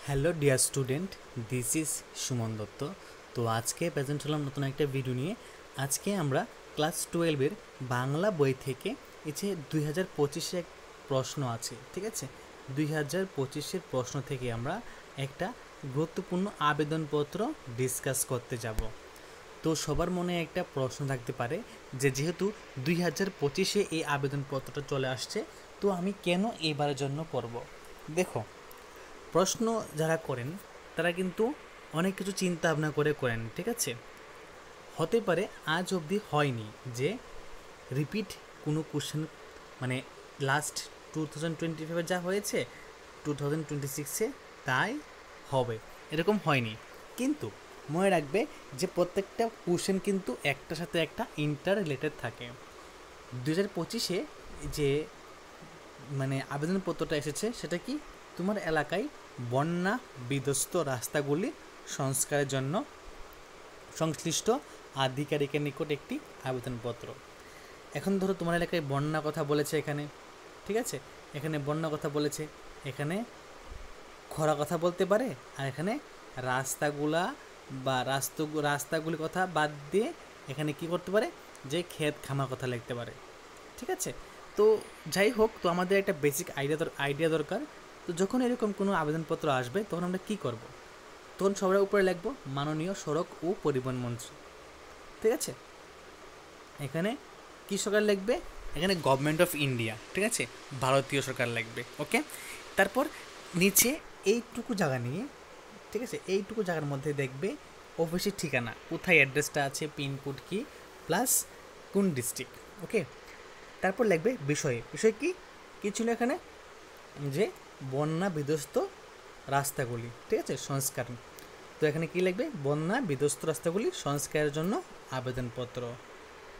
Hello dear student, this is Suman Dutta. তো আজকে present হলাম নতুন একটা ভিডিও নিয়ে। আজকে আমরা ক্লাস 12-এর বাংলা বই থেকে এই যে 2025-এ এক প্রশ্ন আছে, ঠিক আছে, 2025-এর প্রশ্ন থেকে আমরা একটা গুরুত্বপূর্ণ আবেদনপত্র ডিসকাস করতে যাব। তো সবার মনে একটা প্রশ্ন থাকতে পারে যে যেহেতু 2025-এ এই আবেদনপত্রটা চলে আসছে, তো আমি কেন এবারের জন্য করব। দেখো, প্রশ্ন যারা করেন তারা কিন্তু অনেক কিছু চিন্তা ভাবনা করে করেন, ঠিক আছে। হতে পারে আজ অবধি হয়নি যে রিপিট কোনো কোশ্চেন, মানে লাস্ট 2025-এ যা হয়েছে 2026-এ তাই হবে, এরকম হয়নি। কিন্তু মনে রাখবে যে প্রত্যেকটা কোশ্চেন কিন্তু একটার সাথে একটা ইন্টার রিলেটেড থাকে। 2025-এ যে মানে আবেদনপত্রটা এসেছে সেটা কি, তোমার এলাকায় বন্যা বিধ্বস্ত রাস্তাগুলি সংস্কারের জন্য সংশ্লিষ্ট আধিকারিকের নিকট একটি আবেদনপত্র। এখন ধরো তোমার এলাকায় বন্যা কথা বলেছে এখানে, ঠিক আছে, এখানে বন্যা কথা বলেছে, এখানে খরা কথা বলতে পারে, আর এখানে রাস্তাগুলা বা রাস্তাগুলি কথা বাদ দিয়ে এখানে কি করতে পারে, যে ক্ষেত খামার কথা লিখতে পারে, ঠিক আছে। তো যাই হোক, তো আমাদের একটা বেসিক আইডিয়া দরকার। তো যখন এরকম কোনো আবেদনপত্র আসবে তখন আমরা কি করব, তখন সবার উপরে লিখবো মাননীয় সড়ক ও পরিবহন মন্ত্রী, ঠিক আছে। এখানে কি সরকার লিখবে, এখানে গভর্নমেন্ট অফ ইন্ডিয়া, ঠিক আছে, ভারতীয় সরকার লিখবে, ওকে। তারপর নিচে এইটুকু জায়গা নিয়ে, ঠিক আছে, এইটুকু জায়গার মধ্যে দেখবে অফিসের ঠিকানা কোথায়, অ্যাড্রেসটা আছে, পিনকোড কি, প্লাস কোন ডিস্ট্রিক্ট, ওকে। তারপর লিখবে বিষয় কি ছিল এখানে, যে বন্যা বিধ্বস্ত রাস্তাগুলি, ঠিক আছে, সংস্কার। তো এখানে কি লিখবে, বন্যা বিধ্বস্ত রাস্তাগুলি সংস্কারের জন্য আবেদনপত্র।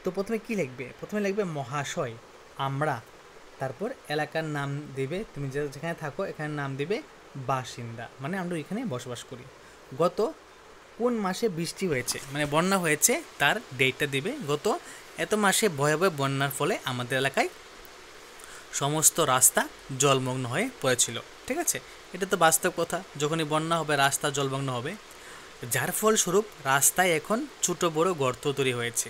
তো প্রথমে কি লিখবে, প্রথমে লিখবে মহাশয়, আমরা, তারপর এলাকার নাম দেবে, তুমি যেখানে থাকো এখানে নাম দেবে বাসিন্দা, মানে আমরা এখানে বসবাস করি, গত কোন মাসে বৃষ্টি হয়েছে মানে বন্যা হয়েছে তার ডেটটা দিবে, গত এত মাসে ভয়াবহ বন্যার ফলে আমাদের এলাকায় সমস্ত রাস্তা জলমগ্ন হয়ে পড়েছিল, ঠিক আছে। এটা তো বাস্তব কথা, যখনই বন্যা হবে রাস্তা জলমগ্ন হবে, যার ফলস্বরূপ রাস্তায় এখন ছোটো বড় গর্ত তৈরি হয়েছে।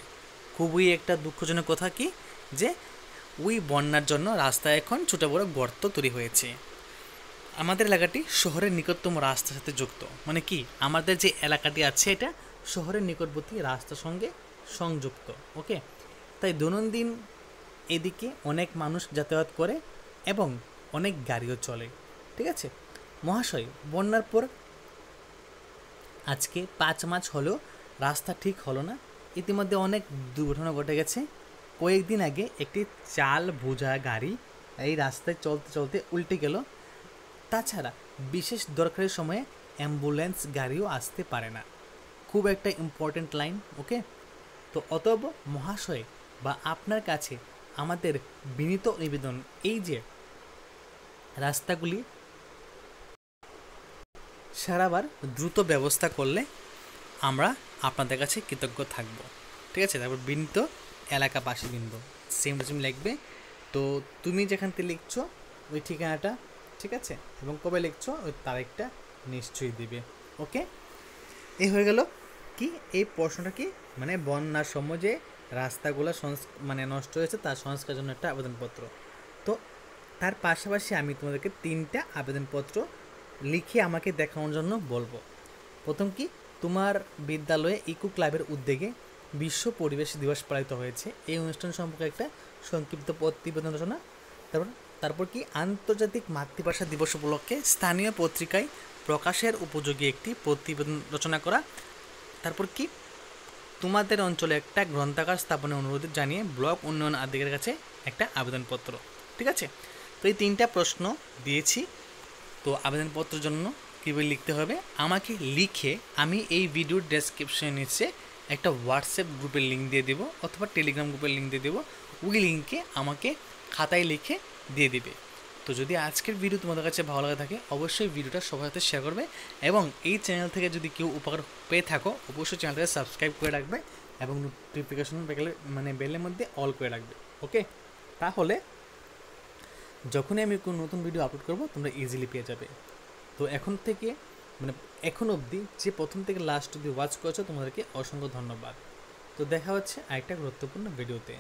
খুবই একটা দুঃখজনক কথা কি, যে ওই বন্যার জন্য রাস্তায় এখন ছোটো বড় গর্ত তৈরি হয়েছে। আমাদের এলাকাটি শহরের নিকটতম রাস্তার সাথে যুক্ত, মানে কি আমাদের যে এলাকাটি আছে এটা শহরের নিকটবর্তী রাস্তার সঙ্গে সংযুক্ত, ওকে। তাই দৈনন্দিন এদিকে অনেক মানুষ যাতায়াত করে এবং অনেক গাড়িও চলে, ঠিক আছে। মহাশয়, বন্যার পর আজকে 5 মাস হলেও রাস্তা ঠিক হলো না, ইতিমধ্যে অনেক দুর্ঘটনা ঘটে গেছে। কয়েকদিন আগে একটি চাল বোঝা গাড়ি এই রাস্তায় চলতে চলতে উল্টে গেল। তাছাড়া বিশেষ দরকারের সময়ে অ্যাম্বুলেন্স গাড়িও আসতে পারে না। খুব একটা ইম্পর্ট্যান্ট লাইন, ওকে। তো অতএব মহাশয় বা আপনার কাছে আমাদের বিনীত নিবেদন, এই যে রাস্তাগুলি সারাবার দ্রুত ব্যবস্থা করলে আমরা আপনাদের কাছে কৃতজ্ঞ থাকব, ঠিক আছে। তারপর বিনীত এলাকাবাসীবৃন্দ, সেম টু সেম লিখবে। তো তুমি যেখান থেকে লিখছো ওই ঠিকানাটা, ঠিক আছে, এবং কবে লিখছো ওই তারিখটা নিশ্চয়ই দিবে, ওকে। এই হয়ে গেল কি, এই প্রশ্নটা কি, মানে বন্যার সময় যে রাস্তাগুলো মানে নষ্ট হয়েছে তার সংস্কারের জন্য একটা আবেদনপত্র। তো তার পাশাপাশি আমি তোমাদেরকে 3টা আবেদনপত্র লিখে আমাকে দেখানোর জন্য বলবো। প্রথম কি, তোমার বিদ্যালয়ে ইকো ক্লাবের উদ্যোগে বিশ্ব পরিবেশ দিবস পালিত হয়েছে, এই অনুষ্ঠান সম্পর্কে একটা সংক্ষিপ্ত প্রতিবেদন রচনা। তারপর কি, আন্তর্জাতিক মাতৃভাষা দিবস উপলক্ষে স্থানীয় পত্রিকায় প্রকাশের উপযোগী একটি প্রতিবেদন রচনা করা। তারপর কি, তোমাদের অঞ্চলে একটা গ্রন্থাগার স্থাপনের অনুরোধ জানিয়ে ব্লক উন্নয়ন আধিকারিকের কাছে একটা আবেদনপত্র, ঠিক আছে। তো এই 3টা প্রশ্ন দিয়েছি। তো আবেদনপত্রের জন্য কীভাবে লিখতে হবে আমাকে লিখে আমি এই ভিডিওর ডেসক্রিপশনে নিচে একটা হোয়াটসঅ্যাপ গ্রুপের লিঙ্ক দিয়ে দেবো অথবা টেলিগ্রাম গ্রুপের লিঙ্ক দিয়ে দেবো, ওই লিঙ্কে আমাকে খাতায় লিখে দিয়ে দিবে। তো যদি আজকের ভিডিও তোমাদের কাছে ভালো লাগে থাকে অবশ্যই ভিডিওটা সবার সাথে শেয়ার করবে, এবং এই চ্যানেল থেকে যদি কেউ উপকার পেয়ে থাকো অবশ্যই চ্যানেলটাকে সাবস্ক্রাইব করে রাখবে এবং নোটিফিকেশন বেলের মধ্যে অল করে রাখবে, ওকে। তাহলে যখনই আমি কোনো নতুন ভিডিও আপলোড করবো তোমরা ইজিলি পেয়ে যাবে। তো এখন থেকে মানে এখন অবধি যে প্রথম থেকে লাস্ট অবধি ওয়াচ করেছো তোমাদেরকে অসংখ্য ধন্যবাদ। তো দেখা হচ্ছে আরেকটা গুরুত্বপূর্ণ ভিডিওতে।